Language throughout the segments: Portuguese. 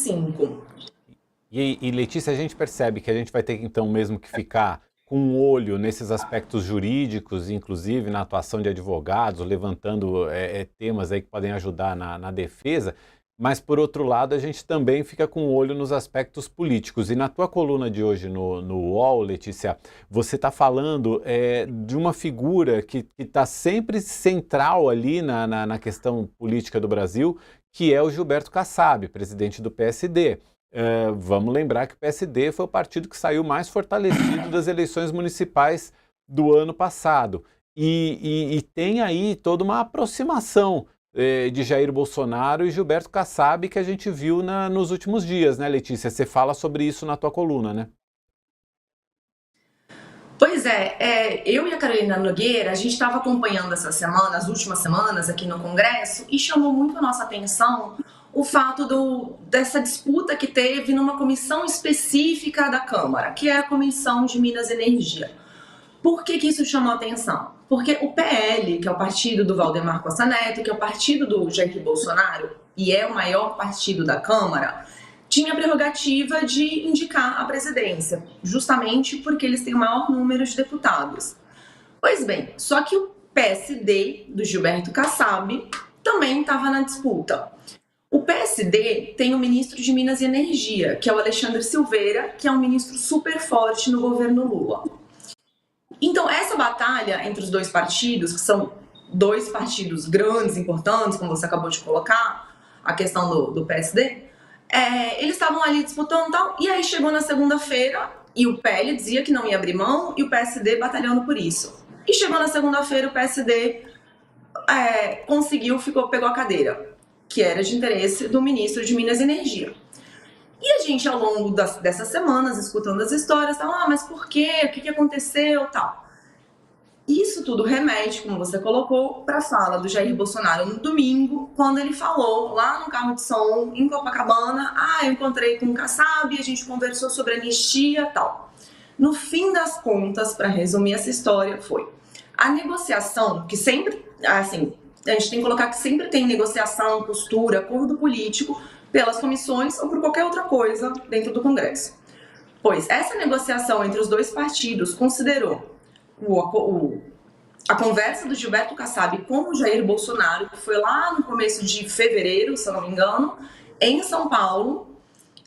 45. E Letícia, a gente percebe que a gente vai ter então mesmo que ficar com um olho nesses aspectos jurídicos, inclusive na atuação de advogados, levantando temas aí que podem ajudar na defesa, mas por outro lado a gente também fica com um olho nos aspectos políticos. E na tua coluna de hoje no UOL, Letícia, você está falando de uma figura que está sempre central ali na questão política do Brasil, que é o Gilberto Kassab, presidente do PSD. Vamos lembrar que o PSD foi o partido que saiu mais fortalecido das eleições municipais do ano passado. E tem aí toda uma aproximação de Jair Bolsonaro e Gilberto Kassab que a gente viu nos últimos dias, né, Letícia? Você fala sobre isso na tua coluna, né? Pois eu e a Carolina Nogueira, a gente estava acompanhando essa semana, as últimas semanas aqui no Congresso, e chamou muito a nossa atenção o fato dessa disputa que teve numa comissão específica da Câmara, que é a Comissão de Minas e Energia. Por que isso chamou a atenção? Porque o PL, que é o partido do Valdemar Costa Neto, que é o partido do Jair Bolsonaro, e é o maior partido da Câmara, tinha a prerrogativa de indicar a presidência, justamente porque eles têm o maior número de deputados. Pois bem, só que o PSD, do Gilberto Kassab, também estava na disputa. O PSD tem o ministro de Minas e Energia, que é o Alexandre Silveira, que é um ministro super forte no governo Lula. Então, essa batalha entre os dois partidos, que são dois partidos grandes, importantes, como você acabou de colocar, a questão do PSD, eles estavam ali disputando e tal, e aí chegou na segunda-feira, e o PL dizia que não ia abrir mão, e o PSD batalhando por isso. E chegou na segunda-feira, o PSD pegou a cadeira, que era de interesse do ministro de Minas e Energia. E a gente, ao longo dessas semanas, escutando as histórias, mas por quê? O que aconteceu? Tal. Isso tudo remete, como você colocou, para a fala do Jair Bolsonaro no domingo, quando ele falou lá no carro de som, em Copacabana, eu encontrei com o Kassab, a gente conversou sobre anistia e tal. No fim das contas, para resumir essa história, foi a negociação, que sempre, assim, a gente tem que colocar que sempre tem negociação, postura, acordo político pelas comissões ou por qualquer outra coisa dentro do Congresso. Pois essa negociação entre os dois partidos considerou a conversa do Gilberto Kassab com o Jair Bolsonaro, que foi lá no começo de fevereiro, se eu não me engano, em São Paulo,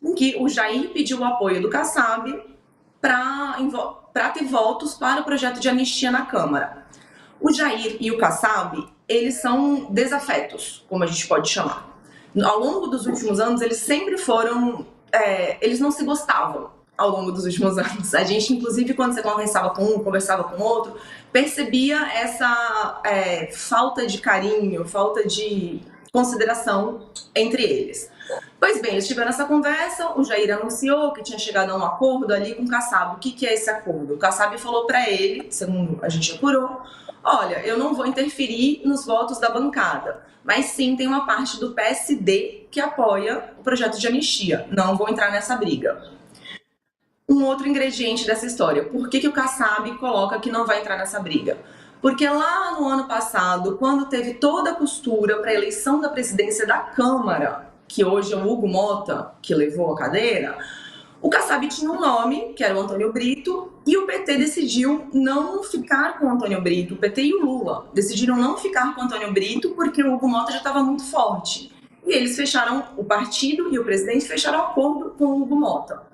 em que o Jair pediu o apoio do Kassab para ter votos para o projeto de anistia na Câmara. O Jair e o Kassab, eles são desafetos, como a gente pode chamar. Ao longo dos últimos anos, eles sempre foram... eles não se gostavam ao longo dos últimos anos. A gente, inclusive, quando você conversava com um, conversava com outro, percebia essa falta de carinho, falta de consideração entre eles. Pois bem, eles tiveram essa conversa, o Jair anunciou que tinha chegado a um acordo ali com o Kassab. O que é esse acordo? O Kassab falou para ele, segundo a gente apurou, olha, eu não vou interferir nos votos da bancada, mas sim tem uma parte do PSD que apoia o projeto de anistia. Não vou entrar nessa briga. Um outro ingrediente dessa história, por que o Kassab coloca que não vai entrar nessa briga? Porque lá no ano passado, quando teve toda a costura para a eleição da presidência da Câmara, que hoje é o Hugo Mota, que levou a cadeira, o Kassab tinha um nome, que era o Antônio Brito, e o PT decidiu não ficar com o Antônio Brito. O PT e o Lula decidiram não ficar com o Antônio Brito porque o Hugo Mota já estava muito forte. E eles fecharam, o partido e o presidente fecharam acordo com o Hugo Mota.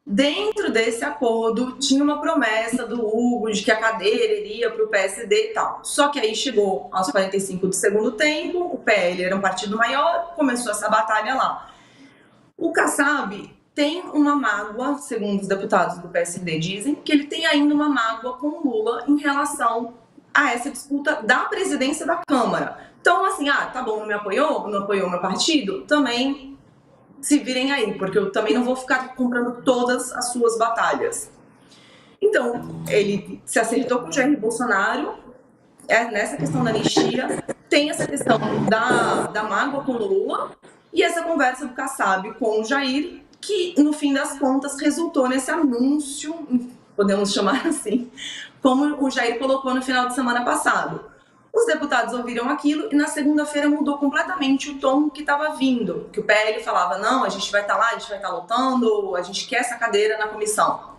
Dentro desse acordo, tinha uma promessa do Hugo de que a cadeira iria para o PSD e tal. Só que aí chegou aos 45 do segundo tempo, o PL era um partido maior, começou essa batalha lá. O Kassab tem uma mágoa, segundo os deputados do PSD dizem, que ele tem ainda uma mágoa com o Lula em relação a essa disputa da presidência da Câmara. Então, assim, tá bom, não apoiou meu partido? Também se virem aí, porque eu também não vou ficar comprando todas as suas batalhas. Então, ele se acertou com o Jair Bolsonaro, nessa questão da anistia, tem essa questão da mágoa com o Lula, e essa conversa do Kassab com o Jair, que, no fim das contas, resultou nesse anúncio, podemos chamar assim, como o Jair colocou no final de semana passado. Os deputados ouviram aquilo e na segunda-feira mudou completamente o tom que estava vindo, que o PL falava, não, a gente vai estar lá, a gente vai estar lutando, a gente quer essa cadeira na comissão.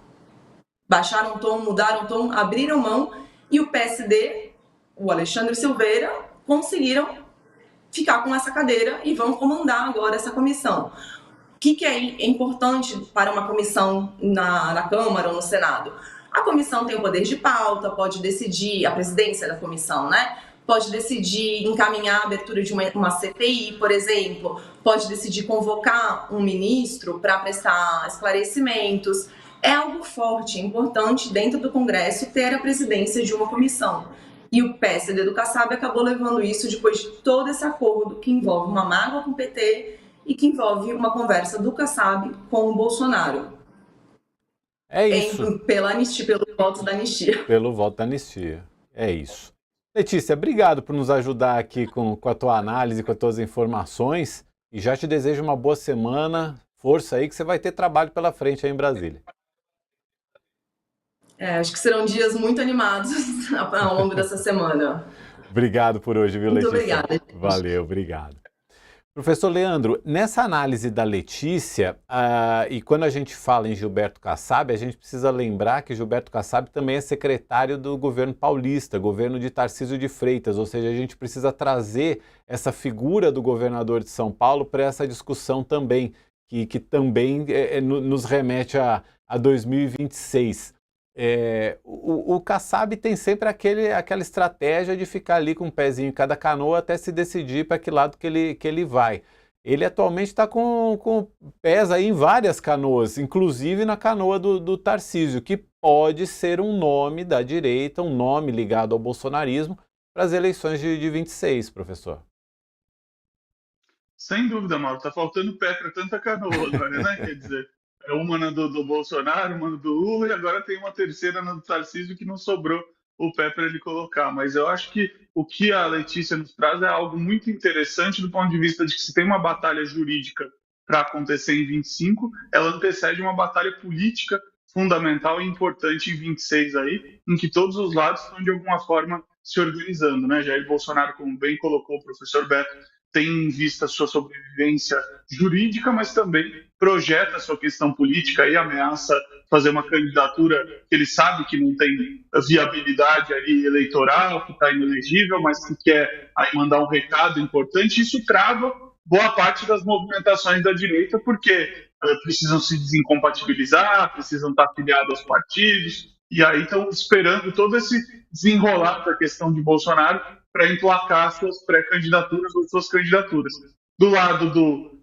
Baixaram o tom, mudaram o tom, abriram mão e o PSD, o Alexandre Silveira, conseguiram ficar com essa cadeira e vão comandar agora essa comissão. O que é importante para uma comissão na Câmara ou no Senado? A comissão tem o poder de pauta, pode decidir, a presidência da comissão, né? Pode decidir encaminhar a abertura de uma CPI, por exemplo, pode decidir convocar um ministro para prestar esclarecimentos. É algo forte, importante dentro do Congresso ter a presidência de uma comissão. E o PSD do Kassab acabou levando isso depois de todo esse acordo que envolve uma mágoa com o PT e que envolve uma conversa do Kassab com o Bolsonaro. É isso. Pelo voto da anistia. Pelo voto da anistia. É isso. Letícia, obrigado por nos ajudar aqui com a tua análise, com as tuas informações. E já te desejo uma boa semana. Força aí que você vai ter trabalho pela frente aí em Brasília. Acho que serão dias muito animados ao longo dessa semana. Obrigado por hoje, viu, Letícia? Muito obrigada. Valeu, obrigado. Professor Leandro, nessa análise da Letícia, e quando a gente fala em Gilberto Kassab, a gente precisa lembrar que Gilberto Kassab também é secretário do governo paulista, governo de Tarcísio de Freitas, ou seja, a gente precisa trazer essa figura do governador de São Paulo para essa discussão também, que também nos remete a 2026. O Kassab tem sempre aquela estratégia de ficar ali com um pezinho em cada canoa até se decidir para que lado que ele vai. Ele atualmente está com pés aí em várias canoas, inclusive na canoa do Tarcísio, que pode ser um nome da direita, um nome ligado ao bolsonarismo para as eleições de 26, professor. Sem dúvida, Mauro. Está faltando pé para tanta canoa agora, né? Quer dizer, uma do Bolsonaro, uma do Lula, e agora tem uma terceira no Tarcísio que não sobrou o pé para ele colocar. Mas eu acho que o que a Letícia nos traz é algo muito interessante do ponto de vista de que se tem uma batalha jurídica para acontecer em 25, ela antecede uma batalha política fundamental e importante em 26 aí, em que todos os lados estão de alguma forma se organizando, né? Jair Bolsonaro, como bem colocou o professor Beto, tem em vista a sua sobrevivência jurídica, mas também projeta a sua questão política e ameaça fazer uma candidatura que ele sabe que não tem viabilidade ali eleitoral, que está inelegível, mas que quer aí mandar um recado importante. Isso trava boa parte das movimentações da direita, porque precisam se desincompatibilizar, precisam estar afiliados aos partidos, e aí estão esperando todo esse desenrolar da questão de Bolsonaro para emplacar suas pré-candidaturas ou suas candidaturas. Do lado do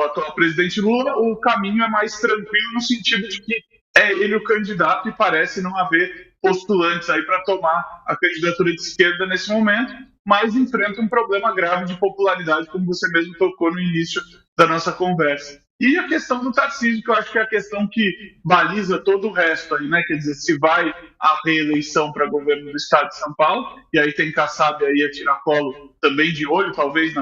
atual presidente Lula, o caminho é mais tranquilo no sentido de que é ele o candidato e parece não haver postulantes aí para tomar a candidatura de esquerda nesse momento, mas enfrenta um problema grave de popularidade, como você mesmo tocou no início da nossa conversa. E a questão do Tarcísio, que eu acho que é a questão que baliza todo o resto aí, né? Quer dizer, se vai a reeleição para governo do estado de São Paulo, e aí tem Kassab aí a tiracolo também de olho, talvez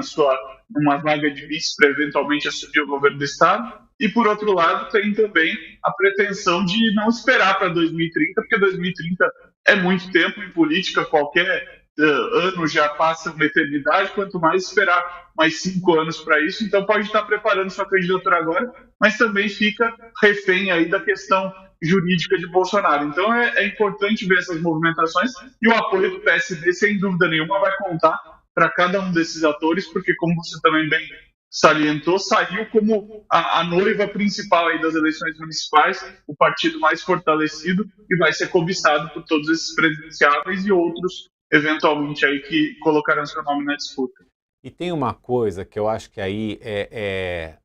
numa vaga de vice para eventualmente assumir o governo do estado. E por outro lado, tem também a pretensão de não esperar para 2030, porque 2030 é muito tempo em política, qualquer ano já passa uma eternidade, quanto mais esperar mais 5 anos para isso. Então pode estar preparando sua candidatura agora, mas também fica refém aí da questão jurídica de Bolsonaro. Então é importante ver essas movimentações, e o apoio do PSD, sem dúvida nenhuma, vai contar para cada um desses atores, porque, como você também bem salientou, saiu como a noiva principal aí das eleições municipais, o partido mais fortalecido, e vai ser cobiçado por todos esses presidenciáveis e outros eventualmente aí que colocarão seu nome na disputa. E tem uma coisa que eu acho que aí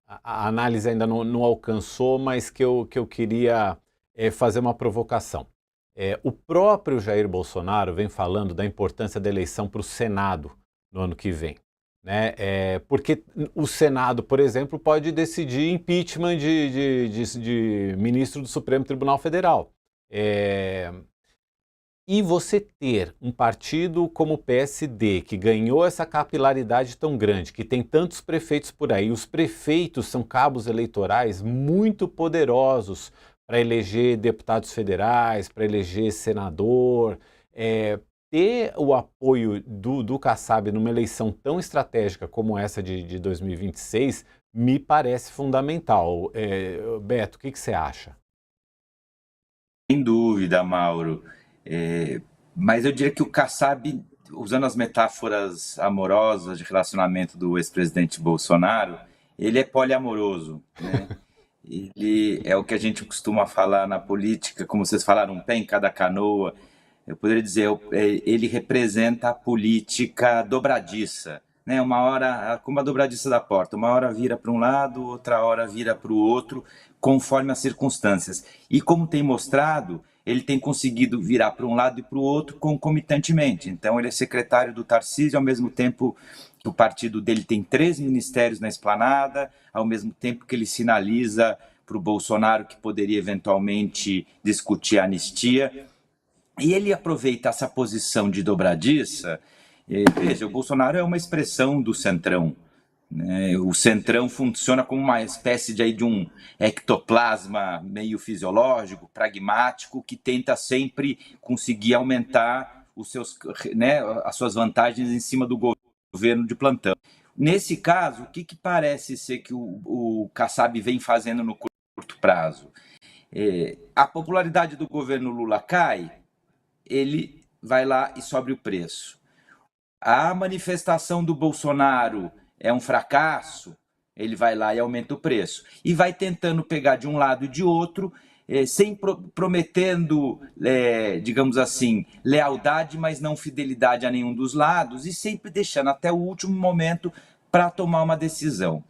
a análise ainda não alcançou, mas que eu queria fazer uma provocação. O próprio Jair Bolsonaro vem falando da importância da eleição para o Senado no ano que vem, né? Porque o Senado, por exemplo, pode decidir impeachment de ministro do Supremo Tribunal Federal. E você ter um partido como o PSD, que ganhou essa capilaridade tão grande, que tem tantos prefeitos por aí, os prefeitos são cabos eleitorais muito poderosos para eleger deputados federais, para eleger senador, ter o apoio do Kassab numa eleição tão estratégica como essa de 2026 me parece fundamental. Beto, o que você acha? Sem dúvida, Mauro. Mas eu diria que o Kassab, usando as metáforas amorosas de relacionamento do ex-presidente Bolsonaro, ele é poliamoroso, né? Ele é o que a gente costuma falar na política, como vocês falaram, um pé em cada canoa. Eu poderia dizer, ele representa a política dobradiça, né? Uma hora, como a dobradiça da porta, uma hora vira para um lado, outra hora vira para o outro, conforme as circunstâncias. E como tem mostrado, ele tem conseguido virar para um lado e para o outro concomitantemente. Então, ele é secretário do Tarcísio, ao mesmo tempo que o partido dele tem 3 ministérios na esplanada, ao mesmo tempo que ele sinaliza para o Bolsonaro que poderia eventualmente discutir a anistia. E ele aproveita essa posição de dobradiça. Veja, o Bolsonaro é uma expressão do centrão, né? O centrão funciona como uma espécie de um ectoplasma meio fisiológico, pragmático, que tenta sempre conseguir aumentar né, as suas vantagens em cima do governo de plantão. Nesse caso, o que parece ser que o Kassab vem fazendo no curto prazo? A popularidade do governo Lula cai, ele vai lá e sobe o preço. A manifestação do Bolsonaro é um fracasso, ele vai lá e aumenta o preço. E vai tentando pegar de um lado e de outro, prometendo, digamos assim, lealdade, mas não fidelidade a nenhum dos lados, e sempre deixando até o último momento para tomar uma decisão.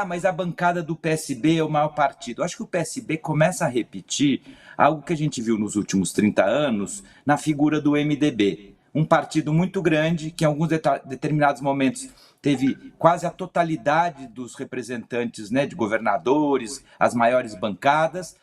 Mas a bancada do PSB é o maior partido. Acho que o PSB começa a repetir algo que a gente viu nos últimos 30 anos na figura do MDB. Um partido muito grande que em alguns determinados momentos teve quase a totalidade dos representantes, né, de governadores, as maiores bancadas.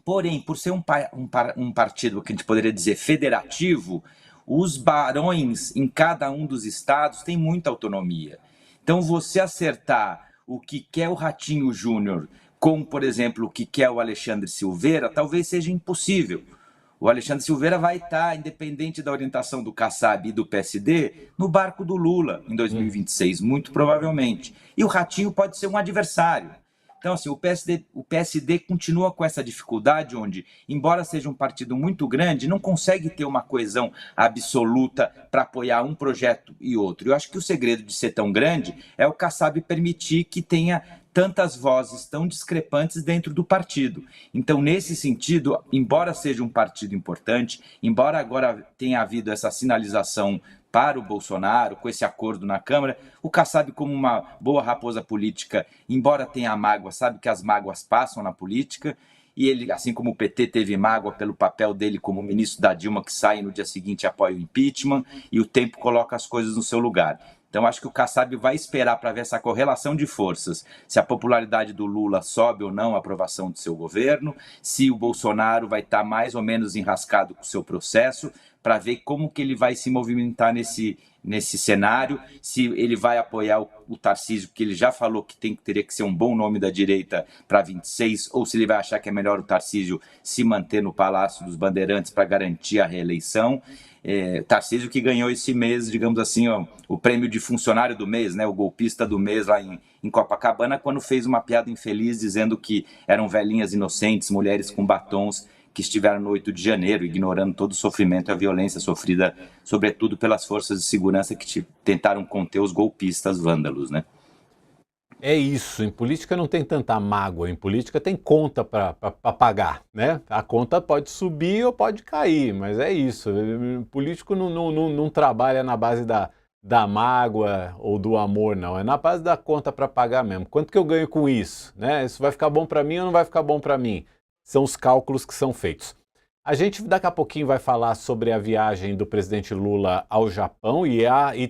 Porém, por ser um partido que a gente poderia dizer federativo, os barões em cada um dos estados têm muita autonomia. Então, você acertar o que quer o Ratinho Júnior com, por exemplo, o que quer o Alexandre Silveira, talvez seja impossível. O Alexandre Silveira vai estar, independente da orientação do Kassab e do PSD, no barco do Lula em 2026, muito provavelmente. E o Ratinho pode ser um adversário. Então, assim, o PSD continua com essa dificuldade onde, embora seja um partido muito grande, não consegue ter uma coesão absoluta para apoiar um projeto e outro. Eu acho que o segredo de ser tão grande é o Kassab permitir que tenha tantas vozes tão discrepantes dentro do partido. Então, nesse sentido, embora seja um partido importante, embora agora tenha havido essa sinalização para o Bolsonaro, com esse acordo na Câmara, o Kassab, como uma boa raposa política, embora tenha mágoa, sabe que as mágoas passam na política, e ele, assim como o PT teve mágoa pelo papel dele como ministro da Dilma, que sai no dia seguinte e apoia o impeachment, e o tempo coloca as coisas no seu lugar. Então, acho que o Kassab vai esperar para ver essa correlação de forças, se a popularidade do Lula sobe ou não a aprovação do seu governo, se o Bolsonaro vai estar mais ou menos enrascado com o seu processo, para ver como que ele vai se movimentar nesse cenário, se ele vai apoiar o Tarcísio, que ele já falou que teria que ser um bom nome da direita para 26, ou se ele vai achar que é melhor o Tarcísio se manter no Palácio dos Bandeirantes para garantir a reeleição. Tarcísio que ganhou esse mês, digamos assim, o prêmio de funcionário do mês, né, o golpista do mês lá em Copacabana, quando fez uma piada infeliz dizendo que eram velhinhas inocentes, mulheres com batons, que estiveram no 8 de janeiro, ignorando todo o sofrimento e a violência sofrida, sobretudo pelas forças de segurança que tentaram conter os golpistas vândalos, né? É isso, em política não tem tanta mágoa, em política tem conta para pagar, né? A conta pode subir ou pode cair, mas é isso, o político não trabalha na base da mágoa ou do amor, não, é na base da conta para pagar mesmo. Quanto que eu ganho com isso, né? Isso vai ficar bom para mim ou não vai ficar bom para mim? São os cálculos que são feitos. A gente daqui a pouquinho vai falar sobre a viagem do presidente Lula ao Japão e também